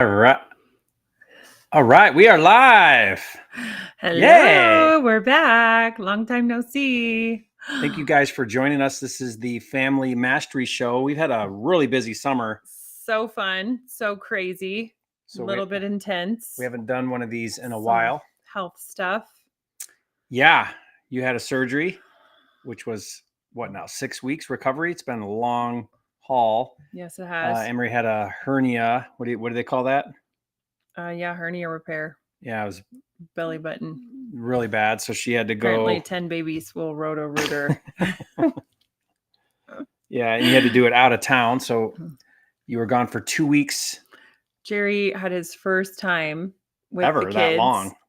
All right. All right. We are live. Hello, Yay. we're back. Long time no see. Thank you guys for joining us. This is the Family Mastery Show. We've had a really busy summer. So fun, so crazy, a little bit intense. We haven't done one of these in a Some while. Health stuff. Yeah. You had a surgery, which was what now? 6 weeks recovery. It's been a long haul. Yes, it has. AnnMarie had a hernia. What do they call that? Yeah, hernia repair. Yeah, it was belly button. Really bad. So she had to Apparently go. 10 babies will roto-rooter. Yeah, and you had to do it out of town. So you were gone for 2 weeks. Jerry had his first time with Ever the kids.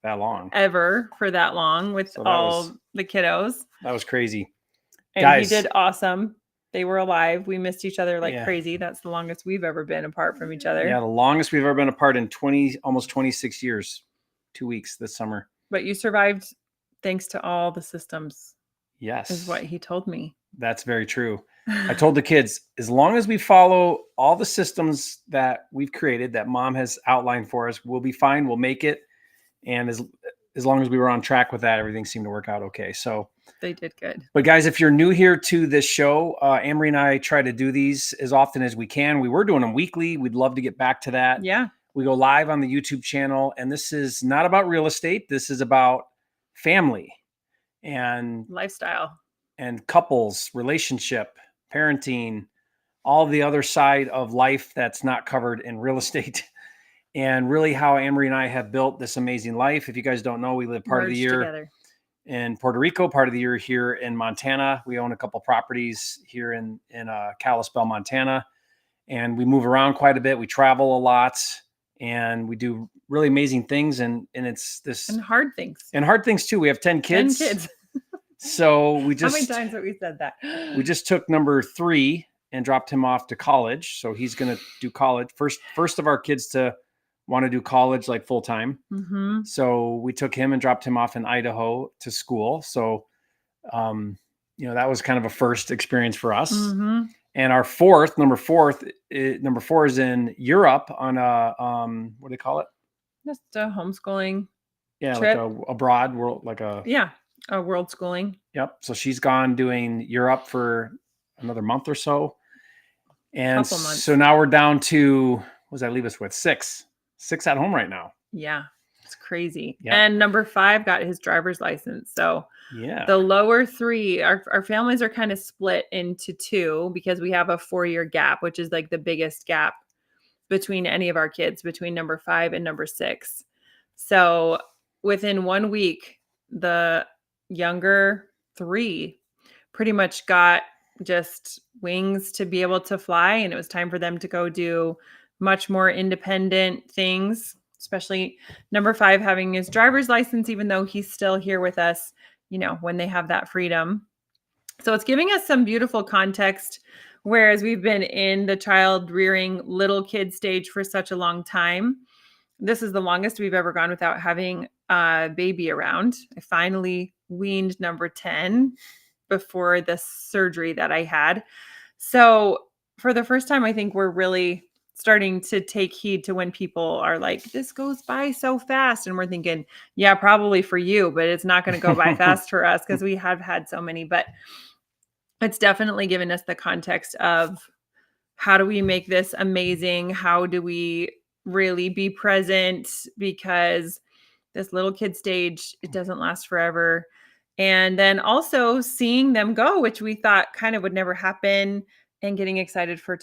that long. Ever for that long with all the kiddos. That was crazy. And guys, he did awesome. They were alive. We missed each other like crazy. That's the longest we've ever been apart from each other. Yeah, the longest we've ever been apart in almost 26 years. 2 weeks this summer. But you survived thanks to all the systems. Yes. Is what he told me. That's very true. I told the kids, as long as we follow all the systems that we've created, that mom has outlined for us, we'll be fine. We'll make it. And as long as we were on track with that, everything seemed to work out okay. So they did good. But guys, if you're new here to this show, AnnMarie and I try to do these as often as we can. We were doing them weekly. We'd love to get back to that. Yeah. We go live on the YouTube channel, and this is not about real estate. This is about family and lifestyle and couples, relationship, parenting, all the other side of life that's not covered in real estate. And really how AnnMarie and I have built this amazing life. If you guys don't know, we live part of the year together in Puerto Rico, part of the year here in Montana. We own a couple properties here in Kalispell, Montana, and we move around quite a bit. We travel a lot, and we do really amazing things. And it's this and hard things too. We have 10 kids. 10 kids. So we just, how many times have we said that? We just took number 3 and dropped him off to college. So he's going to do college. First of our kids to want to do college like full time. Mm-hmm. So we took him and dropped him off in Idaho to school. So, that was kind of a first experience for us. Mm-hmm. And our number four is in Europe on a, what do they call it? Just a homeschooling. Yeah. Trip. Like a abroad world, a world schooling. Yep. So she's gone doing Europe for another month or so. And so now we're down to, what does that leave us with? 6 at home right now. Yeah. It's crazy. Yep. And number 5 got his driver's license. So yeah, the lower 3, our families are kind of split into 2 because we have a 4-year gap, which is like the biggest gap between any of our kids, between number 5 and number 6. So within 1 week, the younger 3 pretty much got just wings to be able to fly. And it was time for them to go do much more independent things, especially number 5 having his driver's license, even though he's still here with us, when they have that freedom. So it's giving us some beautiful context, whereas we've been in the child rearing little kid stage for such a long time. This is the longest we've ever gone without having a baby around. I finally weaned number 10 before the surgery that I had. So for the first time, I think we're really starting to take heed to when people are like, this goes by so fast. And we're thinking, yeah, probably for you, but it's not going to go by fast for us because we have had so many. But it's definitely given us the context of how do we make this amazing? How do we really be present? Because this little kid stage, it doesn't last forever. And then also seeing them go, which we thought kind of would never happen, and getting excited for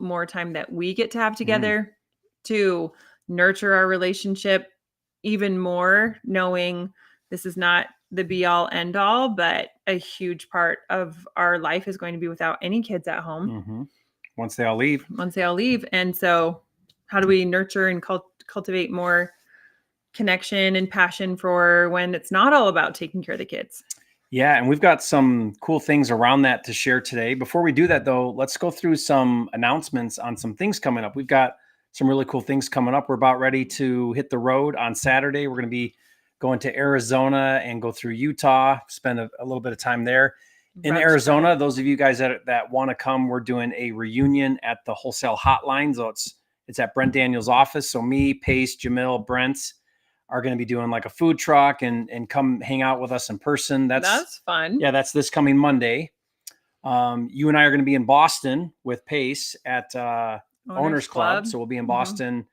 more time that we get to have together to nurture our relationship even more, knowing this is not the be all end all, but a huge part of our life is going to be without any kids at home. Mm-hmm. Once they all leave. And so how do we nurture and cultivate more connection and passion for when it's not all about taking care of the kids? Yeah. And we've got some cool things around that to share today. Before we do that though, let's go through some announcements on some things coming up. We've got some really cool things coming up. We're about ready to hit the road on Saturday. We're going to be going to Arizona and go through Utah, spend a little bit of time there. In Arizona, those of you guys that want to come, we're doing a reunion at the Wholesale Hotline. So It's at Brent Daniels' office. So me, Pace, Jamil, Brent are going to be doing like a food truck and come hang out with us in person. That's fun. Yeah, that's this coming Monday. You and I are going to be in Boston with Pace at Owners Club. So we'll be in Boston.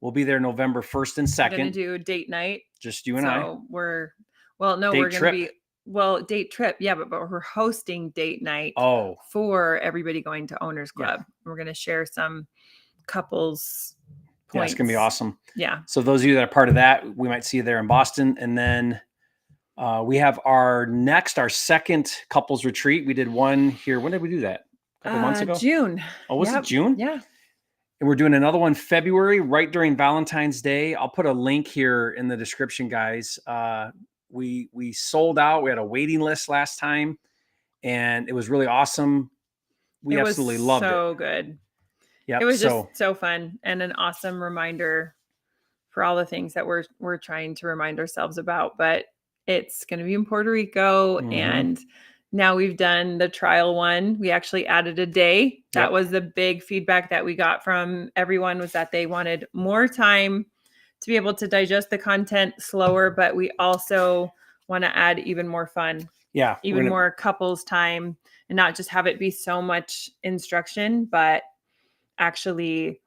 We'll be there November 1st and 2nd. We're going to do a date night. Just you and I. So we're going to be, date trip. Yeah, but we're hosting date night for everybody going to Owners Club. Yeah. We're going to share some couples points. Yeah, it's going to be awesome. Yeah. So those of you that are part of that, we might see you there in Boston. And then we have our second couples retreat. We did one here. When did we do that? A couple months ago? June. Oh, was it June? Yeah. And we're doing another one February, right during Valentine's Day. I'll put a link here in the description, guys. We sold out. We had a waiting list last time, and it was really awesome. We absolutely loved it. So good. Yeah, it was just so fun and an awesome reminder for all the things that we're trying to remind ourselves about. But it's going to be in Puerto Rico, and now we've done the trial one. We actually added a day. That was the big feedback that we got from everyone, was that they wanted more time to be able to digest the content slower, but we also want to add even more fun. Yeah. Even more couples time, and not just have it be so much instruction, but actually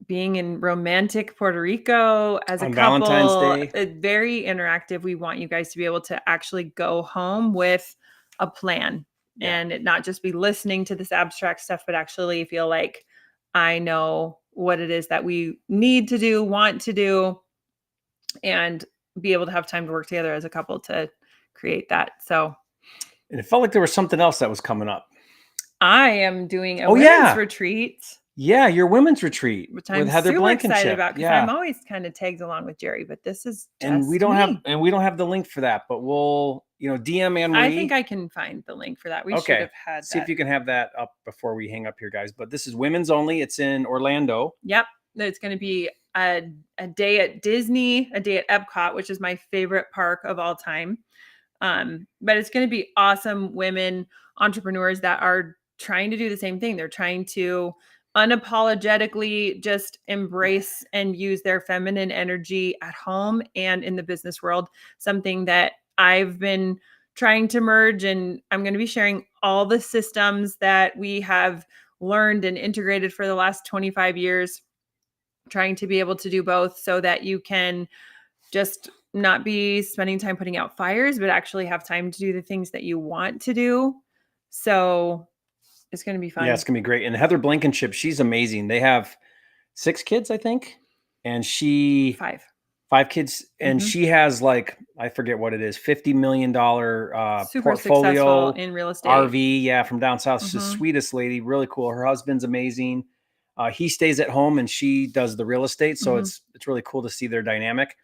being in romantic Puerto Rico as a couple. Valentine's Day. Very interactive. We want you guys to be able to actually go home with a plan and it not just be listening to this abstract stuff, but actually feel like I know what it is that we need to do, want to do, and be able to have time to work together as a couple to create that. So, and it felt like there was something else that was coming up. I am doing a women's retreat. Yeah, your women's retreat which I'm with Heather super Blankenship. Excited about, because I'm always kind of tagged along with Jerry, but this is just and we don't have the link for that, but we'll DM AnnMarie. I think I can find the link for that. We should have had See if you can have that up before we hang up here, guys. But this is women's only. It's in Orlando. Yep. It's going to be a day at Disney, a day at Epcot, which is my favorite park of all time. But it's going to be awesome women entrepreneurs that are trying to do the same thing. They're trying to unapologetically just embrace and use their feminine energy at home and in the business world, something that I've been trying to merge. And I'm going to be sharing all the systems that we have learned and integrated for the last 25 years, trying to be able to do both so that you can just not be spending time putting out fires, but actually have time to do the things that you want to do. So it's going to be fun. Yeah, it's going to be great. And Heather Blankenship, she's amazing. They have 6 kids, I think. And she... 5 kids. And she has I forget what it is, $50 million super portfolio in real estate. RV. Yeah, from down south. She's the sweetest lady. Really cool. Her husband's amazing. He stays at home and she does the real estate. So it's really cool to see their dynamic.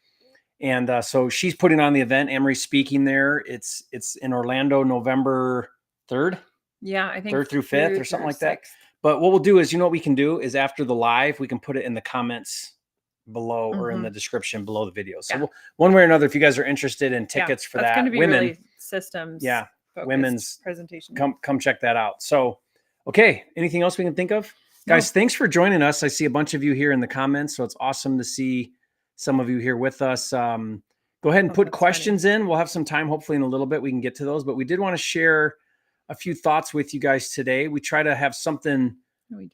And so she's putting on the event. AnnMarie's speaking there. It's in Orlando, November 3rd. Yeah, I think 3rd through 5th or something like that. But what we'll do is, what we can do is after the live, we can put it in the comments below or in the description below the video. So one way or another, if you guys are interested in tickets for that, going to be women, really systems. Yeah, women's presentation. Come check that out. So, okay, anything else we can think of? No. Guys, thanks for joining us. I see a bunch of you here in the comments, so it's awesome to see some of you here with us. Go ahead and put questions in. We'll have some time, hopefully in a little bit we can get to those, but we did want to share a few thoughts with you guys today. We try to have something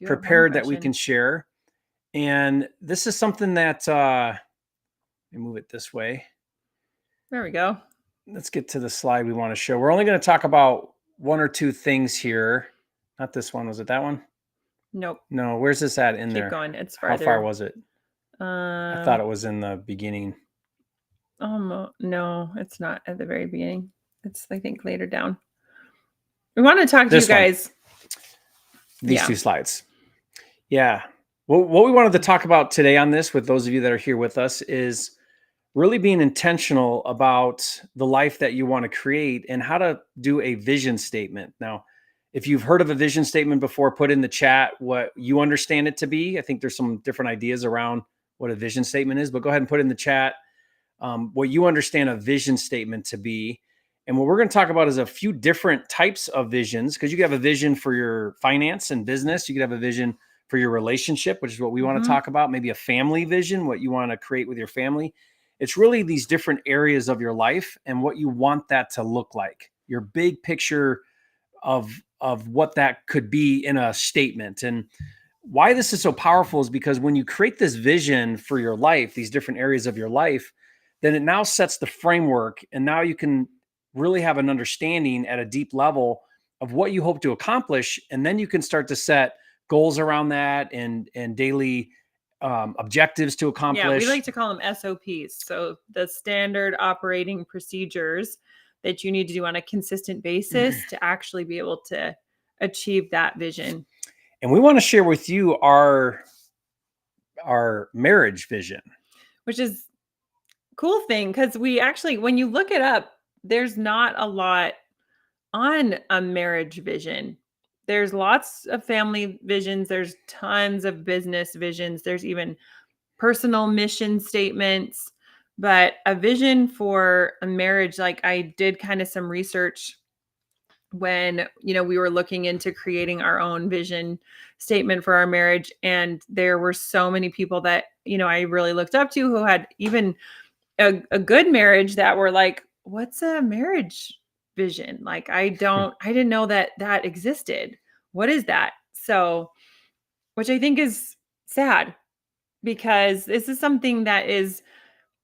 prepared that we can share. And this is something that, let me move it this way. There we go. Let's get to the slide we want to show. We're only going to talk about 1 or 2 things here. Not this one. Was it that one? Nope. No. Where's this at in there? Keep going. It's farther. How far was it? I thought it was in the beginning. No, it's not at the very beginning. It's, I think, later down. We want to talk to you guys. These 2 slides. Yeah. Well, what we wanted to talk about today on this, with those of you that are here with us, is really being intentional about the life that you want to create and how to do a vision statement. Now, if you've heard of a vision statement before, put in the chat what you understand it to be. I think there's some different ideas around what a vision statement is, but go ahead and put in the chat what you understand a vision statement to be. And what we're going to talk about is a few different types of visions, because you could have a vision for your finance and business. You could have a vision for your relationship, which is what we want to Mhm. talk about, maybe a family vision, what you want to create with your family. It's really these different areas of your life and what you want that to look like. Your big picture of what that could be in a statement. And why this is so powerful is because when you create this vision for your life, these different areas of your life, then it now sets the framework. And now you can really have an understanding at a deep level of what you hope to accomplish. And then you can start to set goals around that and daily objectives to Yeah, we accomplish. like to call them SOPs. So the standard operating procedures that you need to do on a consistent basis to actually be able to achieve that vision. And we want to share with you our marriage vision. Which is cool thing because we actually, when you look it up, there's not a lot on a marriage vision. There's lots of family visions, there's tons of business visions, there's even personal mission statements, but a vision for a marriage, like I did kind of some research when, we were looking into creating our own vision statement for our marriage, and there were so many people that, I really looked up to who had even a good marriage that were like, what's a marriage vision? Like, I didn't know that that existed. What is that? So, which I think is sad because this is something that is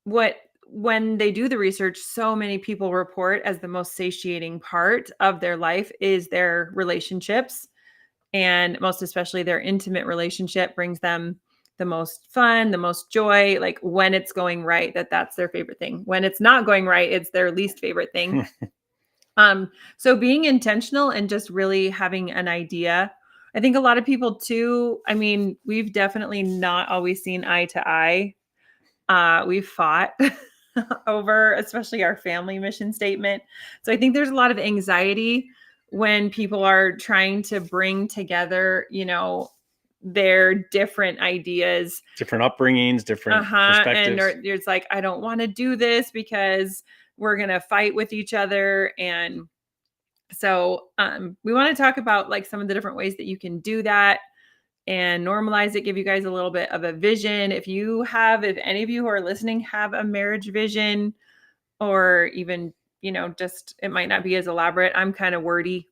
what, when they do the research, so many people report as the most satiating part of their life is their relationships, and most especially their intimate relationship brings them the most fun, the most joy. Like when it's going right, that's their favorite thing. When it's not going right, it's their least favorite thing. So being intentional and just really having an idea. I think a lot of people too, I mean, we've definitely not always seen eye to eye. We've fought over, especially our family mission statement. So I think there's a lot of anxiety when people are trying to bring together, their different ideas. Different upbringings, different And perspectives. it's like, I don't want to do this because we're going to fight with each other. And so we want to talk about like some of the different ways that you can do that and normalize it, give you guys a little bit of a vision. If any of you who are listening have a marriage vision, or even, just it might not be as elaborate. I'm kind of wordy.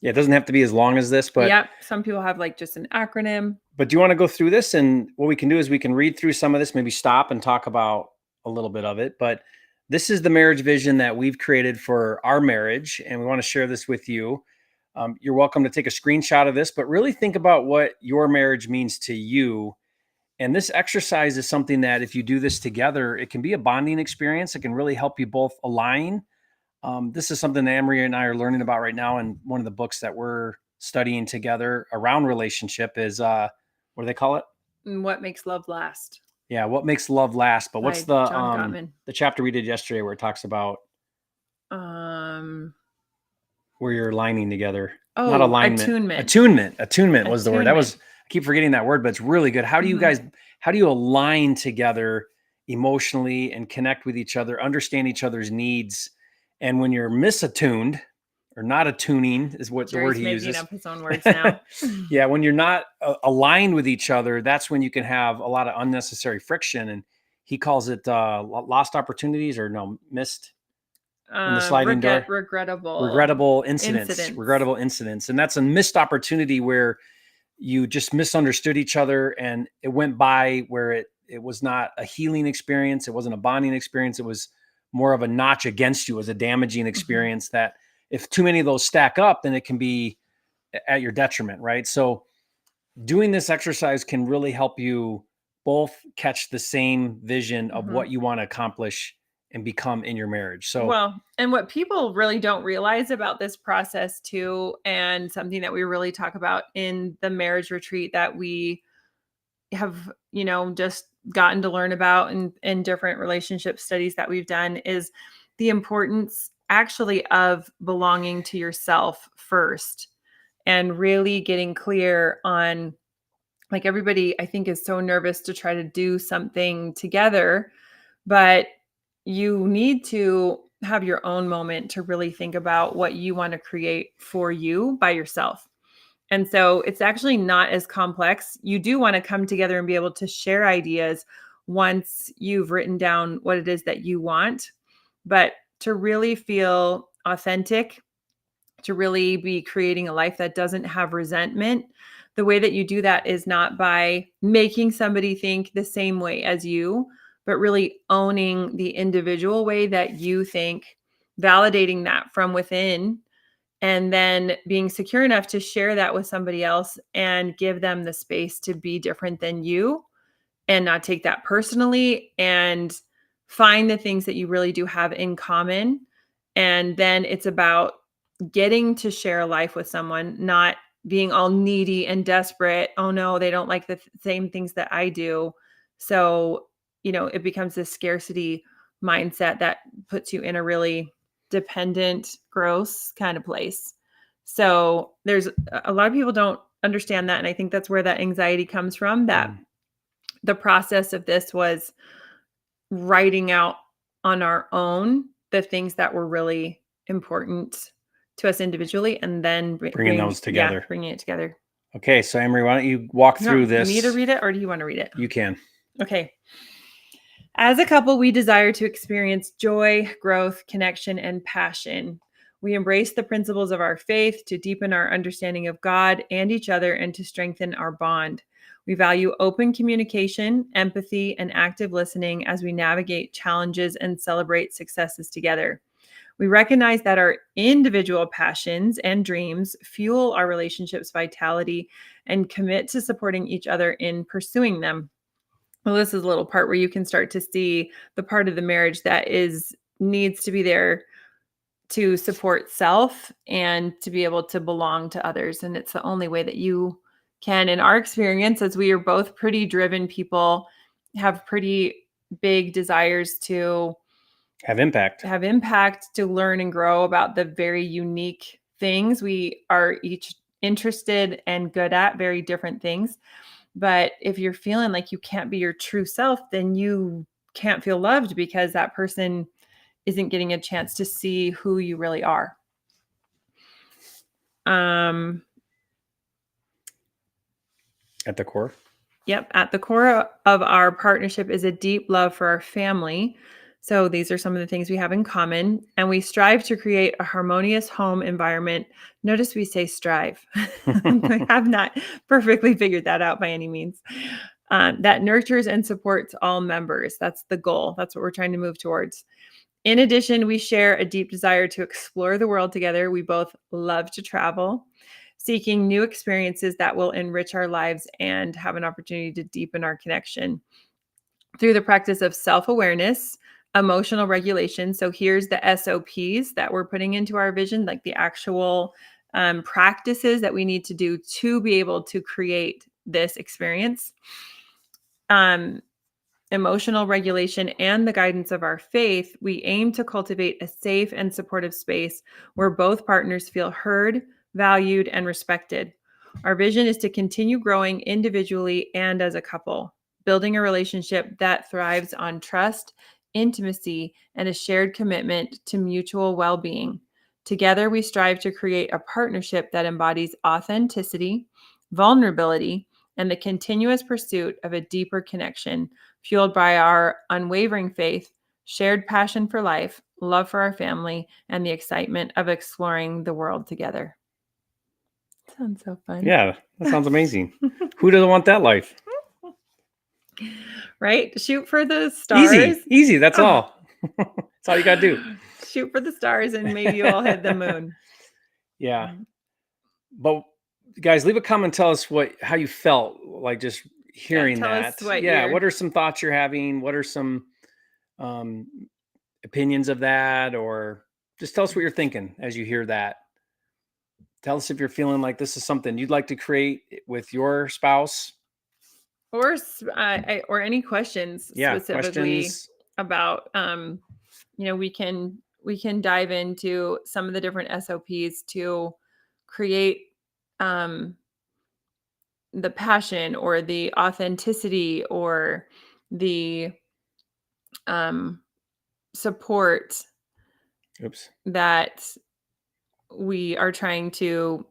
Yeah, it doesn't have to be as long as this, but Yep. Some people have like just an acronym. do you want to go through this? And what we can do is we can read through some of this, maybe stop and talk about a little bit of it. But this is the marriage vision that we've created for our marriage, and we want to share this with you. You're welcome to take a screenshot of this, but really think about what your marriage means to you. And this exercise is something that if you do this together, it can be a bonding experience. It can really help you both align. This is something that AnnMarie and I are learning about right now. And one of the books that we're studying together around relationship is what do they call it? What makes love last? Yeah, what makes love last. But what's By John Gottman. the chapter we did yesterday where it talks about Um, where you're aligning together? Not oh, alignment. attunement. Attunement was the word. That was, Attunement. I keep forgetting that word, but it's really good. How do you guys, how do you align together emotionally and connect with each other, understand each other's needs? And when you're misattuned or not attuning is what the word Jerry's he making uses. up his own words now. Yeah, when you're not aligned with each other, that's when you can have a lot of unnecessary friction. And he calls it lost opportunities, or no, missed in the sliding door. Regrettable Incidents. Regrettable incidents. And that's a missed opportunity where you just misunderstood each other and it went by where it was not a healing experience. It wasn't a bonding experience. It was more of a notch against you. It was a damaging experience that if too many of those stack up, then it can be at your detriment, right? So doing this exercise can really help you both catch the same vision of what you want to accomplish and become in your marriage. So, well, and what people really don't realize about this process too, and something that we really talk about in the marriage retreat that we have, just gotten to learn about in different relationship studies that we've done, is the importance actually of belonging to yourself first and really getting clear on, like, everybody I think is so nervous to try to do something together, but you need to have your own moment to really think about what you want to create for you by yourself. And so it's actually not as complex. You do want to come together and be able to share ideas once you've written down what it is that you want. But to really feel authentic, to really be creating a life that doesn't have resentment, the way that you do that is not by making somebody think the same way as you, but really owning the individual way that you think, validating that from within, and then being secure enough to share that with somebody else and give them the space to be different than you and not take that personally, and find the things that you really do have in common. And then it's about getting to share a life with someone, not being all needy and desperate. Oh no, they don't like the same things that I do. So, it becomes this scarcity mindset that puts you in a really dependent, gross kind of place. So, there's a lot of people don't understand that. And I think that's where that anxiety comes from, that the process of this was writing out on our own the things that were really important to us individually, and then Bringing those together. bringing it together. Okay, so AnnMarie, why don't you walk You through want this? me to read it, or do you want to read it? You can. Okay. As a couple, we desire to experience joy, growth, connection, and passion. We embrace the principles of our faith to deepen our understanding of God and each other and to strengthen our bond. We value open communication, empathy, and active listening as we navigate challenges and celebrate successes together. We recognize that our individual passions and dreams fuel our relationship's vitality and commit to supporting each other in pursuing them. Well, this is a little part where you can start to see the part of the marriage that needs to be there to support self and to be able to belong to others. And it's the only way that you can, in our experience, as we are both pretty driven people, have pretty big desires to Have impact. to learn and grow about the very unique things. We are each interested and good at very different things. But if you're feeling like you can't be your true self, then you can't feel loved because that person isn't getting a chance to see who you really are. At the core? Yep. At the core of our partnership is a deep love for our family. So these are some of the things we have in common. And we strive to create a harmonious home environment. Notice we say strive. I have not perfectly figured that out by any means. That nurtures and supports all members. That's the goal. That's what we're trying to move towards. In addition, we share a deep desire to explore the world together. We both love to travel, seeking new experiences that will enrich our lives and have an opportunity to deepen our connection through the practice of self-awareness, emotional regulation. So here's the SOPs that we're putting into our vision, like the actual practices that we need to do to be able to create this experience. Emotional regulation and the guidance of our faith, we aim to cultivate a safe and supportive space where both partners feel heard, valued, and respected. Our vision is to continue growing individually and as a couple, building a relationship that thrives on trust, intimacy, and a shared commitment to mutual well-being. Together, we strive to create a partnership that embodies authenticity, vulnerability, and the continuous pursuit of a deeper connection fueled by our unwavering faith, shared passion for life, love for our family, and the excitement of exploring the world together. Sounds so fun. Yeah, that sounds amazing. Who doesn't want that life? Right? Shoot for the stars. Easy. That's all. That's all you got to do. Shoot for the stars and maybe you'll hit the moon. Yeah. But guys, leave a comment. Tell us how you felt like just hearing tell that. us what What are some thoughts you're having? What are some opinions of that? Or just tell us what you're thinking as you hear that. Tell us if you're feeling like this is something you'd like to create with your spouse. Or any questions specifically questions about we can dive into some of the different SOPs to create the passion or the authenticity or the support Oops. that we are trying to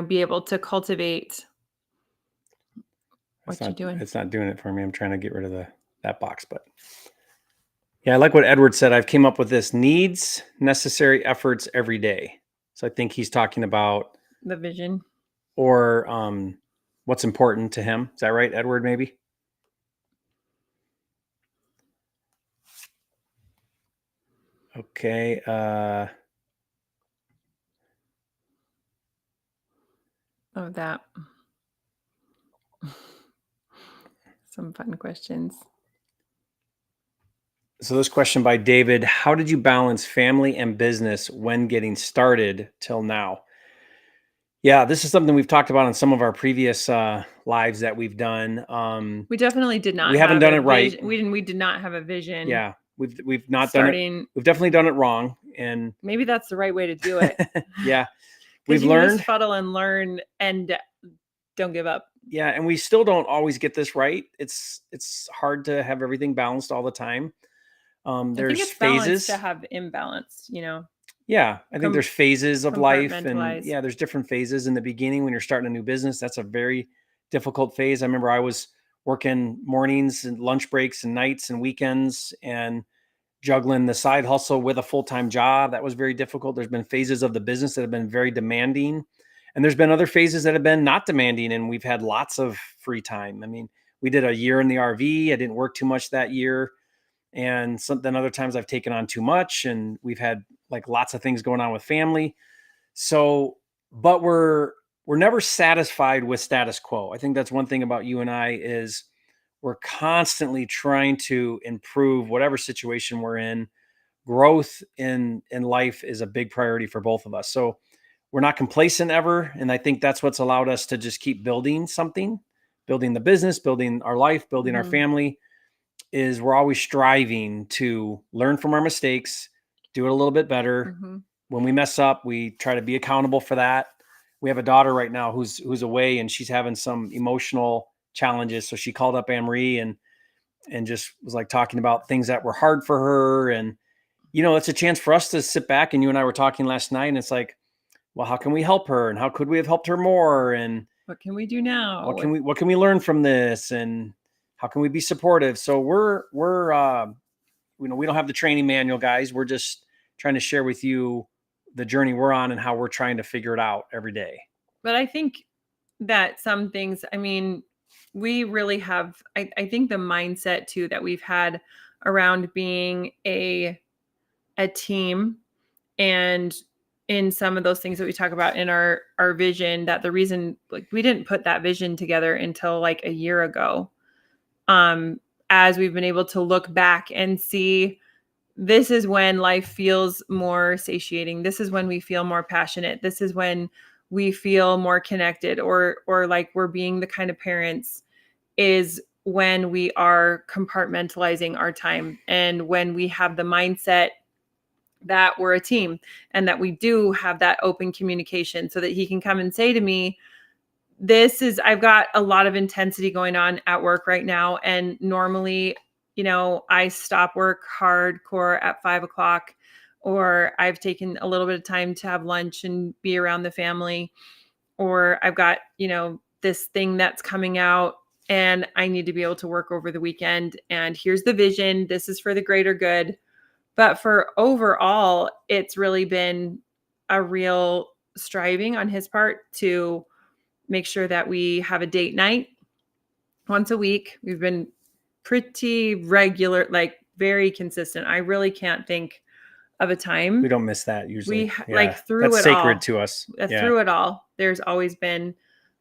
be able to cultivate what you doing. It's not doing it for me. I'm trying to get rid of that box, but yeah, I like what Edward said. I've came up with this: needs, necessary efforts every day. So I think he's talking about The vision. or what's important to him. Is that right, Edward? Maybe. Okay. Of that. Some fun questions. So this question by David: how did you balance family and business when getting started till now? Yeah, this is something we've talked about in some of our previous lives that we've done. We definitely did not We haven't have done a it right. vision. We did not have a vision. Yeah, we've not done it. starting. We've definitely done it wrong, and Maybe that's the right way to do it. yeah, Because we've you learned. just fuddle and learn and don't give up. Yeah, and we still don't always get this right. It's hard to have everything balanced all the time. I think There's it's balanced phases. to have imbalance, Yeah, I think there's phases of life, and compartmentalize. yeah, there's different phases in the beginning when you're starting a new business. That's a very difficult phase. I remember I was working mornings and lunch breaks and nights and weekends and juggling the side hustle with a full-time job. That was very difficult. There's been phases of the business that have been very demanding, and there's been other phases that have been not demanding, and we've had lots of free time. I mean, we did a year in the RV. I didn't work too much that year. And then other times I've taken on too much, and we've had like lots of things going on with family. So, but we're never satisfied with status quo. I think that's one thing about you and I is we're constantly trying to improve whatever situation we're in. Growth in life is a big priority for both of us. So we're not complacent ever, and I think that's what's allowed us to just keep building something, building the business, building our life, building our family. Is we're always striving to learn from our mistakes, do it a little bit better. When we mess up, we try to be accountable for that. We have a daughter right now who's away, and she's having some emotional challenges. So she called up AnnMarie and just was like talking about things that were hard for her. And it's a chance for us to sit back, and you and I were talking last night, and it's like, well, how can we help her, and how could we have helped her more, and What can we do now? what can we learn from this, and how can we be supportive? So we're we don't have the training manual, guys. We're just trying to share with you the journey we're on and how we're trying to figure it out every day. But I think that some things, I mean, we really have, I think the mindset too that we've had around being a team, and in some of those things that we talk about in our vision, that the reason, like, we didn't put that vision together until like a year ago. As we've been able to look back and see, this is when life feels more satiating. This is when we feel more passionate. This is when we feel more connected, or like we're being the kind of parents, is when we are compartmentalizing our time, and when we have the mindset that we're a team, and that we do have that open communication, so that he can come and say to me, I've got a lot of intensity going on at work right now. And normally, I stop work hardcore at 5 o'clock, or I've taken a little bit of time to have lunch and be around the family, or I've got, this thing that's coming out, and I need to be able to work over the weekend. And here's the vision. This is for the greater good. But for overall, it's really been a real striving on his part to make sure that we have a date night once a week. We've been pretty regular, like very consistent. I really can't think of a time We don't miss that usually. like through that's it sacred all. to us. Through it all, there's always been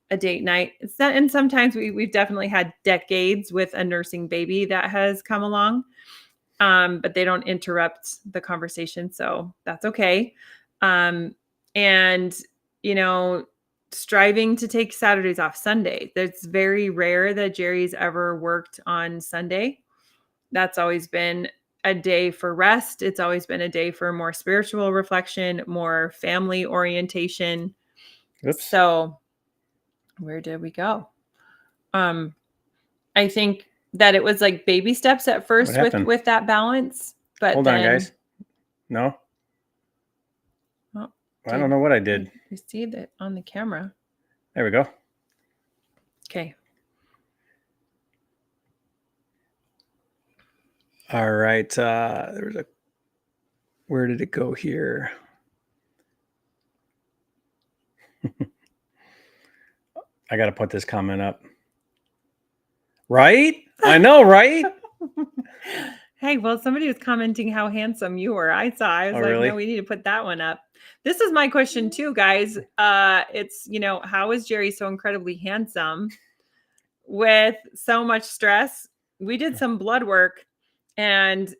a date night. It's not, and sometimes we've definitely had decades with a nursing baby that has come along. But they don't interrupt the conversation, so that's okay. And striving to take Saturdays off. Sunday, it's very rare that Jerry's ever worked on Sunday. That's always been a day for rest. It's always been a day for more spiritual reflection, more family orientation. Oops. So where did we go? I think that it was like baby steps at first with that balance. But hold on, guys. No. Oh, I don't know what I did. I see that on the camera. There we go. Okay. All right. Where did it go here? I got to put this comment up. Right? I know, right? Hey, well, somebody was commenting how handsome you were. I was like, really? no, we need to put that one up. This is my question too, guys. It's, how is Jerry so incredibly handsome with so much stress? We did some blood work and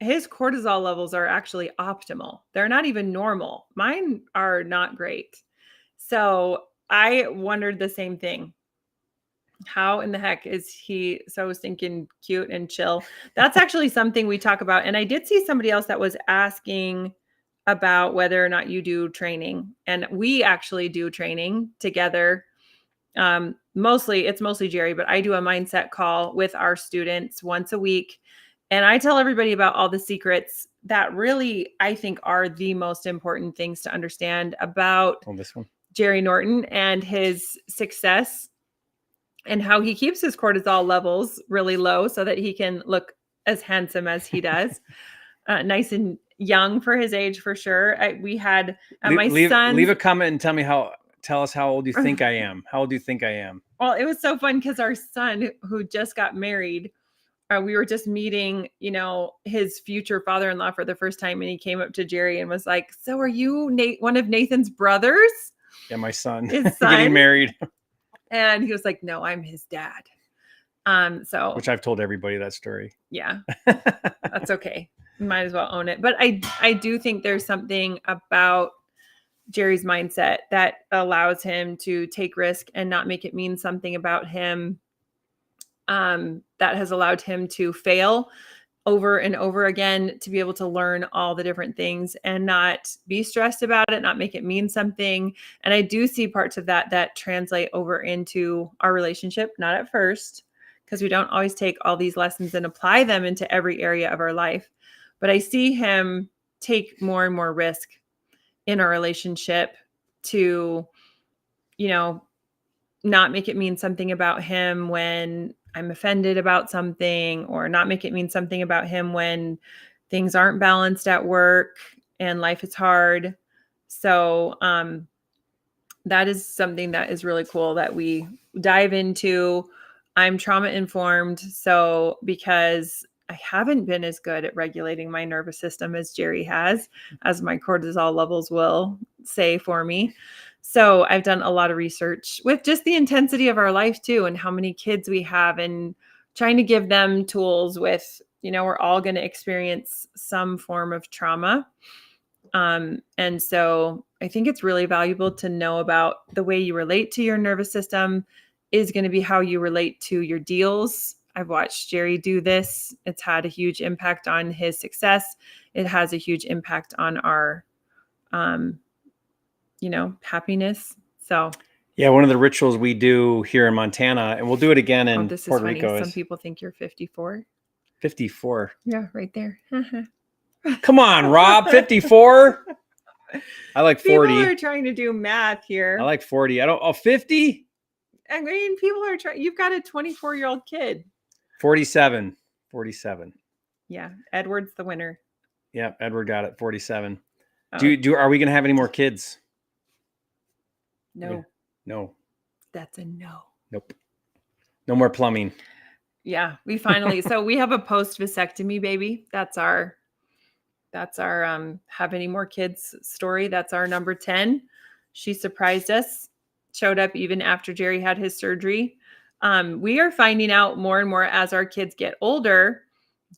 his cortisol levels are actually optimal. They're not even normal. Mine are not great. So I wondered the same thing. How in the heck is he so stinking cute and chill? That's actually something we talk about. And I did see somebody else that was asking about whether or not you do training. And we actually do training together. It's mostly Jerry, but I do a mindset call with our students once a week. And I tell everybody about all the secrets that really, I think, are the most important things to understand about this one. Jerry Norton and his success and how he keeps his cortisol levels really low so that he can look as handsome as he does. Nice and young for his age, for sure. Leave a comment and tell us how old you think I am. How old do you think I am? Well, it was so fun because our son, who just got married, we were just meeting, his future father-in-law for the first time. And he came up to Jerry and was like, so are you one of Nathan's brothers? Yeah, my son. His son? Getting married. And he was like, no, I'm his dad. Which I've told everybody that story. Yeah, that's okay. Might as well own it. But I do think there's something about Jerry's mindset that allows him to take risk and not make it mean something about him. That has allowed him to fail over and over again, to be able to learn all the different things and not be stressed about it, not make it mean something. And I do see parts of that translate over into our relationship, not at first, because we don't always take all these lessons and apply them into every area of our life. But I see him take more and more risk in our relationship to, not make it mean something about him when I'm offended about something, or not make it mean something about him when things aren't balanced at work and life is hard. So that is something that is really cool that we dive into. I'm trauma informed. So because I haven't been as good at regulating my nervous system as Jerry has, as my cortisol levels will say for me. So I've done a lot of research with just the intensity of our life too, and how many kids we have, and trying to give them tools with, we're all going to experience some form of trauma. And so I think it's really valuable to know about the way you relate to your nervous system is going to be how you relate to your deals. I've watched Jerry do this. It's had a huge impact on his success. It has a huge impact on our, happiness. So yeah, one of the rituals we do here in Montana, and we'll do it again in this Puerto is funny. Rico. Some people think you're 54. 54. Yeah, right there. Come on, Rob. 54. I like 40. People are trying to do math here. I like 40. 50? I mean, people are trying. You've got a 24-year-old kid. 47. 47. Yeah, Edward's the winner. Yeah, Edward got it. 47. Are we going to have any more kids? No. No. That's a no. Nope. No more plumbing. Yeah, we finally. So we have a post vasectomy baby. That's our have any more kids story. That's our number 10. She surprised us. Showed up even after Jerry had his surgery. We are finding out more and more as our kids get older,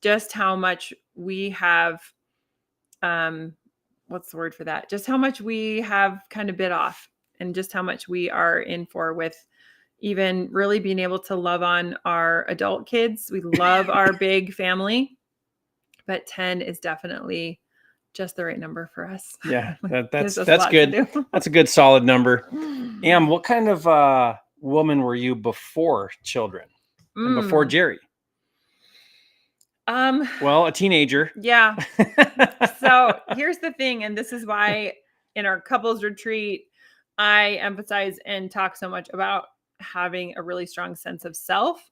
just how much we have, what's the word for that? Just how much we have kind of bit off, and just how much we are in for with even really being able to love on our adult kids. We love our big family, but 10 is definitely just the right number for us. Yeah, that's good. That's a good solid number. Am, what kind of woman were you before children and before Jerry? Well, a teenager. Yeah. So here's the thing, and this is why in our couples retreat, I emphasize and talk so much about having a really strong sense of self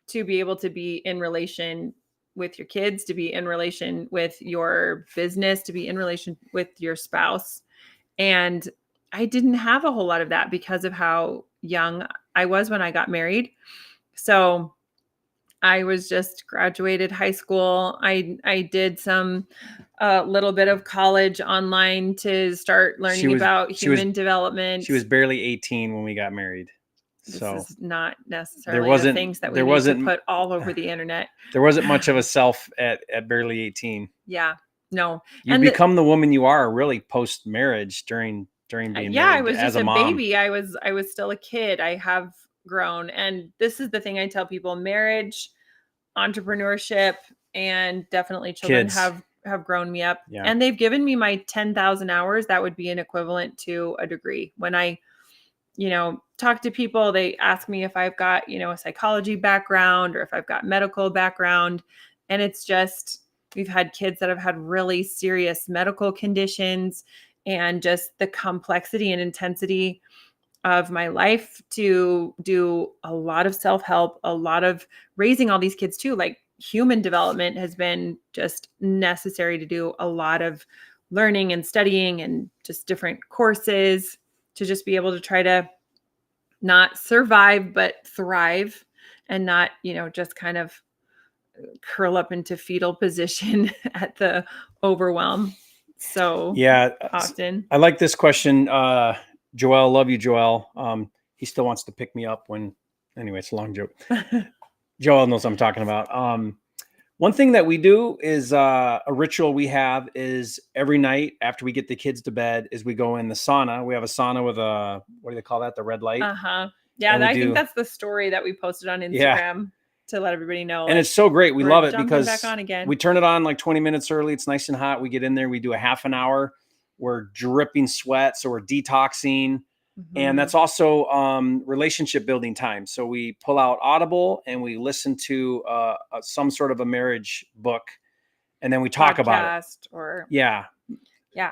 to be able to be in relation with your kids, to be in relation with your business, to be in relation with your spouse. And I didn't have a whole lot of that because of how young I was when I got married. So I was just graduated high school. I did some little bit of college online to start learning about human development. She was barely 18 when we got married. This So is not necessarily the things that we need to put all over the internet. There wasn't much of a self at barely 18. Yeah, no. You become the woman you are really post marriage during being married. I was just a baby. I was still a kid. I have grown, and this is the thing I tell people: marriage, entrepreneurship, and definitely children have grown me up. Yeah. And they've given me my 10,000 hours. That would be an equivalent to a degree. When I talk to people, they ask me if I've got, a psychology background or if I've got medical background. And it's just, we've had kids that have had really serious medical conditions, and just the complexity and intensity of my life to do a lot of self-help, a lot of raising all these kids too. Like, human development has been just necessary to do a lot of learning and studying and just different courses to just be able to try to not survive, but thrive, and not, just kind of curl up into fetal position at the overwhelm. So often. I like this question. Joel, love you, Joel. He still wants to pick me up anyway, it's a long joke. Joel knows what I'm talking about. One thing that we do is a ritual we have is every night after we get the kids to bed is we go in the sauna. We have a sauna with what do they call that? The red light. Yeah. I think that's the story that we posted on Instagram to let everybody know. And it's so great. We love it because we turn it on like 20 minutes early. It's nice and hot. We get in there. We do a half an hour. We're dripping sweat. So we're detoxing. Mm-hmm. And that's also relationship building time. So we pull out Audible and we listen to some sort of a marriage book, and then we talk about it. Yeah.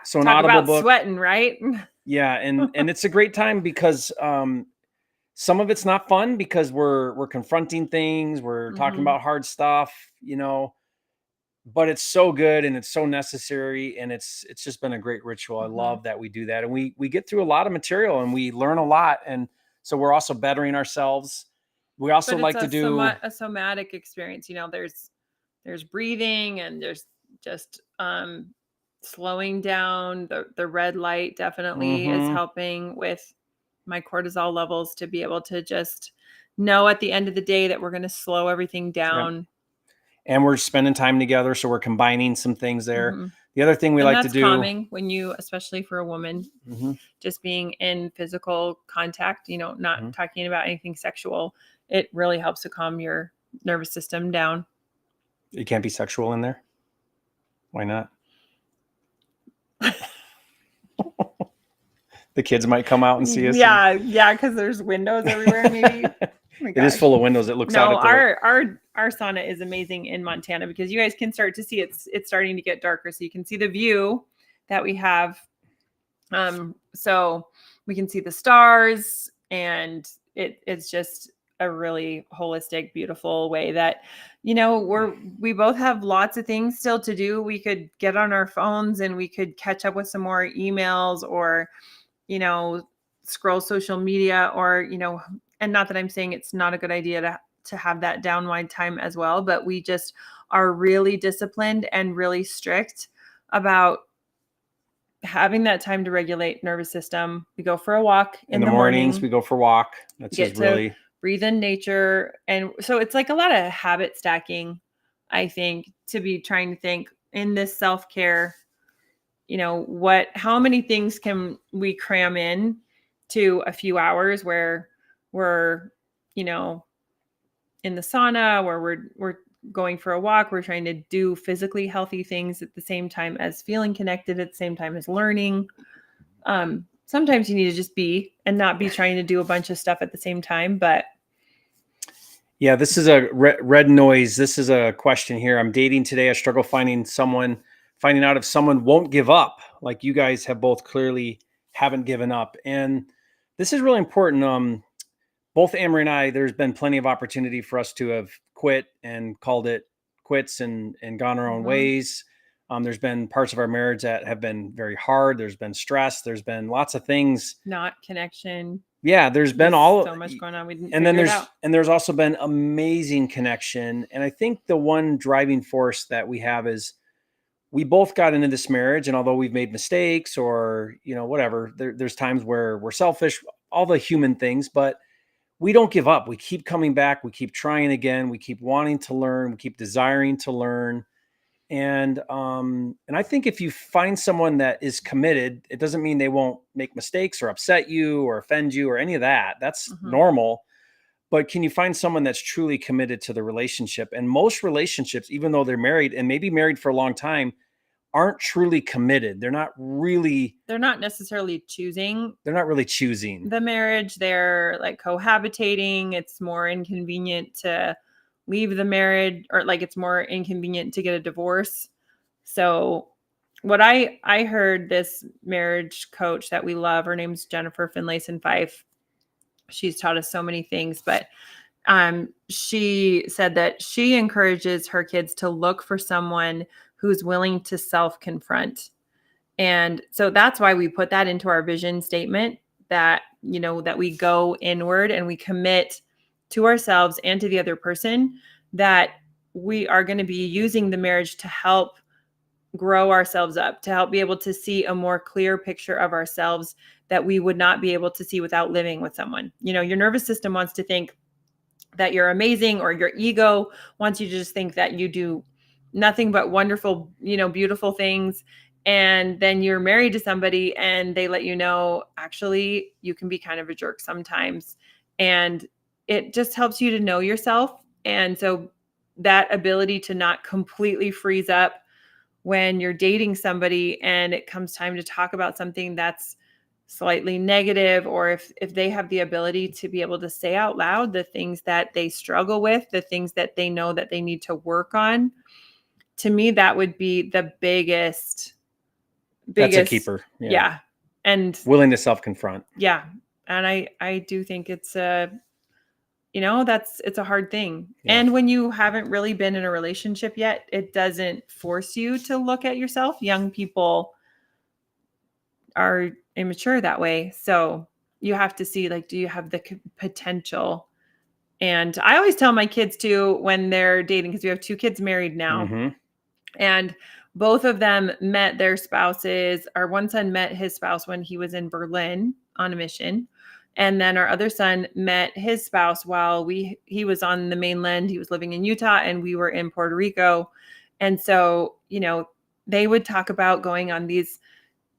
So an Audible book, sweating, right? Yeah, and it's a great time because some of it's not fun because we're confronting things, we're talking about hard stuff, but it's so good and it's so necessary, and it's just been a great ritual. I love that we do that, and we get through a lot of material and we learn a lot, and so we're also bettering ourselves. We also like to do a somatic experience. There's breathing, and there's just slowing down. The red light definitely is helping with my cortisol levels, to be able to just know at the end of the day that we're going to slow everything down. Yep. And we're spending time together, so we're combining some things there. The other thing we like to do, calming when you, especially for a woman, just being in physical contact, not talking about anything sexual, it really helps to calm your nervous system down. It can't be sexual in there. Why not? The kids might come out and see us. Yeah, because there's windows everywhere. Maybe. It is full of windows. It looks out at our sauna is amazing in Montana, because you guys can start to see it's starting to get darker, so you can see the view that we have. So we can see the stars, and it's just a really holistic, beautiful way that, we both have lots of things still to do. We could get on our phones and we could catch up with some more emails, or, scroll social media, or, and not that I'm saying it's not a good idea to have that downwind time as well, but we just are really disciplined and really strict about having that time to regulate nervous system. We go for a walk in the mornings. We go for a walk. That's just really breathe in nature. And so it's like a lot of habit stacking, I think, to be trying to think in this self-care, how many things can we cram in to a few hours where we're, in the sauna, where we're going for a walk, we're trying to do physically healthy things at the same time as feeling connected, at the same time as learning. Sometimes you need to just be, and not be trying to do a bunch of stuff at the same time. But yeah, this is a red noise. This is a question here. I'm dating today. I struggle finding someone finding out if someone won't give up, like you guys have both clearly haven't given up. And this is really important. Both AnnMarie and I, there's been plenty of opportunity for us to have quit and called it quits and gone our own Mhm. ways. There's been parts of our marriage that have been very hard. There's been stress. There's been lots of things. Not connection, Yeah, there's been just all, so much going on, we didn't and then figure it out. there's also been amazing connection. And I think the one driving force that we have is we both got into this marriage, and although we've made mistakes or whatever, there's times where we're selfish, all the human things, but we don't give up. We keep coming back. We keep trying again. We keep wanting to learn. We keep desiring to learn. And I think if you find someone that is committed, it doesn't mean they won't make mistakes or upset you or offend you or any of that. That's Mhm. normal. But can you find someone that's truly committed to the relationship? And most relationships, even though they're married and maybe married for a long time, aren't truly committed. They're not necessarily choosing They're not really choosing. the marriage, they're like cohabitating. It's more inconvenient to leave the marriage, or like it's more inconvenient to get a divorce. So what I heard, this marriage coach that we love, her name's Jennifer Finlayson Fife. She's taught us so many things, but she said that she encourages her kids to look for someone who's willing to self-confront. And so that's why we put that into our vision statement, that, that we go inward and we commit to ourselves and to the other person, that we are going to be using the marriage to help grow ourselves up, to help be able to see a more clear picture of ourselves that we would not be able to see without living with someone. Your nervous system wants to think that you're amazing, or your ego wants you to just think that you do nothing but wonderful, beautiful things. And then you're married to somebody and they let you know, actually, you can be kind of a jerk sometimes. And it just helps you to know yourself. And so that ability to not completely freeze up when you're dating somebody and it comes time to talk about something that's slightly negative, or if they have the ability to be able to say out loud the things that they struggle with, the things that they know that they need to work on, to me that would be the biggest That's a biggest keeper. Yeah. yeah. And Willing to self-confront. yeah, and I do think it's it's a hard thing. Yeah. And when you haven't really been in a relationship yet, it doesn't force you to look at yourself. Young people are immature that way. So you have to see, like, do you have the potential? And I always tell my kids too, when they're dating, because we have two kids married now, Mm-hmm. and both of them met their spouses. Our one son met his spouse when he was in Berlin on a mission. And then our other son met his spouse while he was on the mainland. He was living in Utah and we were in Puerto Rico. And so, they would talk about going on these